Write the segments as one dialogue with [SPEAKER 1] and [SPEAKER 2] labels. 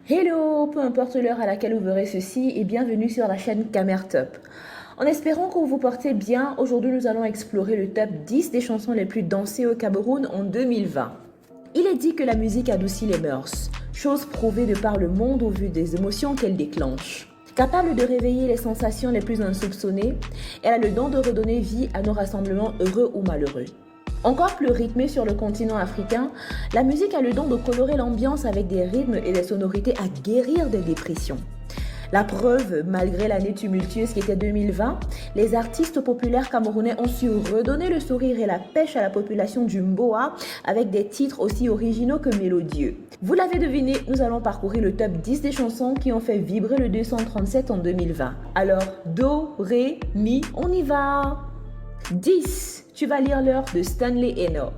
[SPEAKER 1] Hello, peu importe l'heure à laquelle vous verrez ceci et bienvenue sur la chaîne Camer Top. En espérant que vous vous portez bien, aujourd'hui nous allons explorer le top 10 des chansons les plus dansées au Cameroun en 2020. Il est dit que la musique adoucit les mœurs, chose prouvée de par le monde au vu des émotions qu'elle déclenche. Capable de réveiller les sensations les plus insoupçonnées, elle a le don de redonner vie à nos rassemblements heureux ou malheureux. Encore plus rythmée sur le continent africain, la musique a le don de colorer l'ambiance avec des rythmes et des sonorités à guérir des dépressions. La preuve, malgré l'année tumultueuse qui était 2020, les artistes populaires camerounais ont su redonner le sourire et la pêche à la population du Mboa avec des titres aussi originaux que mélodieux. Vous l'avez deviné, nous allons parcourir le top 10 des chansons qui ont fait vibrer le 237 en 2020. Alors, Do, Ré, Mi, on y va! 10. Tu vas lire l'heure de Stanley Eno.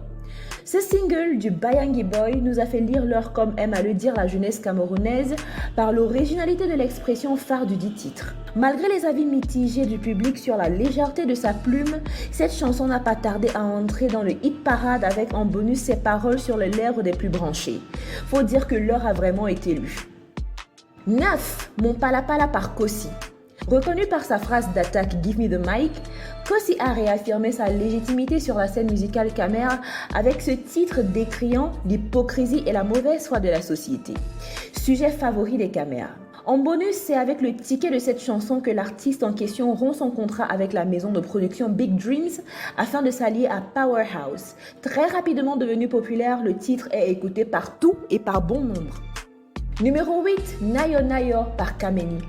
[SPEAKER 1] Ce single du Bayangi Boy nous a fait lire l'heure comme aime à le dire la jeunesse camerounaise par l'originalité de l'expression phare du dit titre. Malgré les avis mitigés du public sur la légèreté de sa plume, cette chanson n'a pas tardé à entrer dans le hit parade avec en bonus ses paroles sur les lèvres des plus branchés. Faut dire que l'heure a vraiment été lue. 9. Mon Palapala par Kossi. Reconnu par sa phrase d'attaque Give me the mic, Kossi a réaffirmé sa légitimité sur la scène musicale Camer avec ce titre décriant l'hypocrisie et la mauvaise foi de la société. Sujet favori des Camer. En bonus, c'est avec le ticket de cette chanson que l'artiste en question rompt son contrat avec la maison de production Big Dreams afin de s'allier à Powerhouse. Très rapidement devenu populaire, le titre est écouté partout et par bon nombre. Numéro 8, Nayo Nayo par Kameni.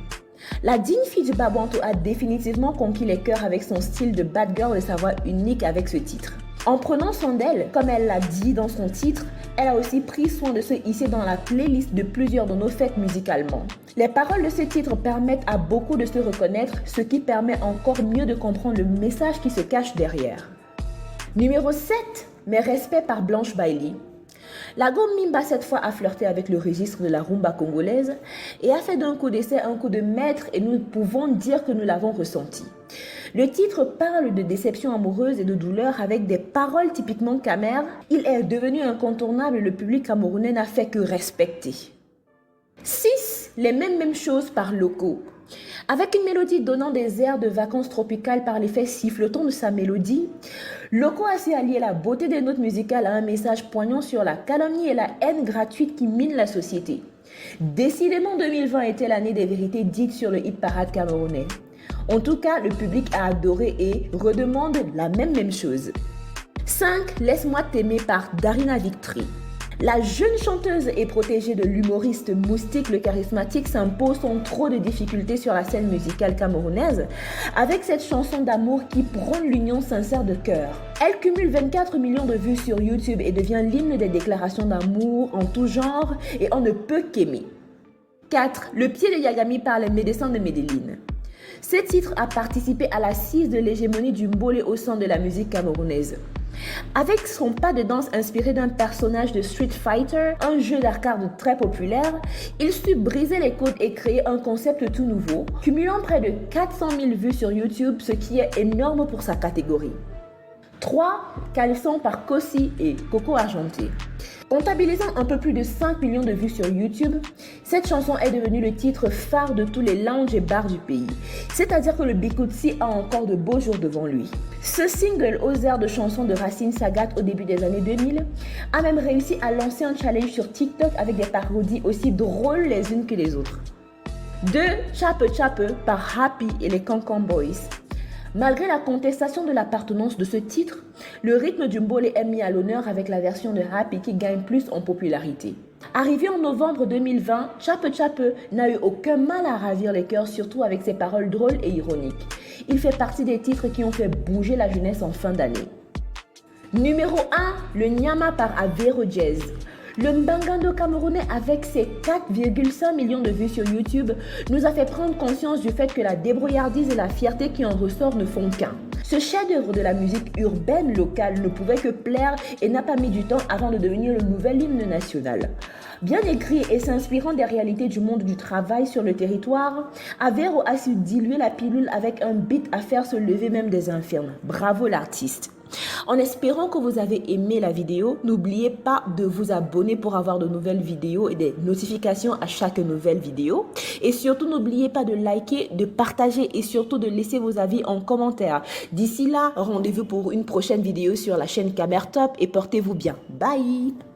[SPEAKER 1] La digne fille du Babantou a définitivement conquis les cœurs avec son style de bad girl et sa voix unique avec ce titre. En prenant soin d'elle, comme elle l'a dit dans son titre, elle a aussi pris soin de se hisser dans la playlist de plusieurs de nos fêtes musicalement. Les paroles de ce titre permettent à beaucoup de se reconnaître, ce qui permet encore mieux de comprendre le message qui se cache derrière. Numéro 7, Mes respects par Blanche Bailey. La Go Mimba cette fois a flirté avec le registre de la rumba congolaise et a fait d'un coup d'essai un coup de maître et nous pouvons dire que nous l'avons ressenti. Le titre parle de déception amoureuse et de douleur avec des paroles typiquement Camer. Il est devenu incontournable et le public camerounais n'a fait que respecter. 6. Les mêmes choses par Loco. Avec une mélodie donnant des airs de vacances tropicales par l'effet sifflotant de sa mélodie, Loco a su allier la beauté des notes musicales à un message poignant sur la calomnie et la haine gratuite qui mine la société. Décidément, 2020 était l'année des vérités dites sur le hit parade camerounais. En tout cas, le public a adoré et redemande la même chose. 5. Laisse-moi t'aimer par Darina Victory. La jeune chanteuse et protégée de l'humoriste Moustique le charismatique s'impose sans trop de difficultés sur la scène musicale camerounaise avec cette chanson d'amour qui prône l'union sincère de cœur. Elle cumule 24 millions de vues sur YouTube et devient l'hymne des déclarations d'amour en tout genre et on ne peut qu'aimer. 4. Le pied de Yagami par les médecins de Medellín. Ce titre a participé à l'assise de l'hégémonie du mbolé au sein de la musique camerounaise. Avec son pas de danse inspiré d'un personnage de Street Fighter, un jeu d'arcade très populaire, il sut briser les codes et créer un concept tout nouveau, cumulant près de 400 000 vues sur YouTube, ce qui est énorme pour sa catégorie. 3. Caleçon par Kossi et Coco Argenté. Comptabilisant un peu plus de 5 millions de vues sur YouTube, cette chanson est devenue le titre phare de tous les lounges et bars du pays. C'est-à-dire que le Bikutsi a encore de beaux jours devant lui. Ce single aux airs de chansons de Racine Sagat au début des années 2000 a même réussi à lancer un challenge sur TikTok avec des parodies aussi drôles les unes que les autres. 2. Chape Chape par Happy et les Cancan Boys. Malgré la contestation de l'appartenance de ce titre, le rythme du mbolé est mis à l'honneur avec la version de Happy qui gagne plus en popularité. Arrivé en novembre 2020, Chape Chape n'a eu aucun mal à ravir les cœurs, surtout avec ses paroles drôles et ironiques. Il fait partie des titres qui ont fait bouger la jeunesse en fin d'année. Numéro 1, le Nyama par Avero Jazz. Le Mbangando camerounais avec ses 4,5 millions de vues sur YouTube nous a fait prendre conscience du fait que la débrouillardise et la fierté qui en ressort ne font qu'un. Ce chef-d'œuvre de la musique urbaine locale ne pouvait que plaire et n'a pas mis du temps avant de devenir le nouvel hymne national. Bien écrit et s'inspirant des réalités du monde du travail sur le territoire, Avero a su diluer la pilule avec un beat à faire se lever même des infirmes. Bravo l'artiste. En espérant que vous avez aimé la vidéo, n'oubliez pas de vous abonner pour avoir de nouvelles vidéos et des notifications à chaque nouvelle vidéo. Et surtout, n'oubliez pas de liker, de partager et surtout de laisser vos avis en commentaire. D'ici là, rendez-vous pour une prochaine vidéo sur la chaîne Camertop et portez-vous bien. Bye!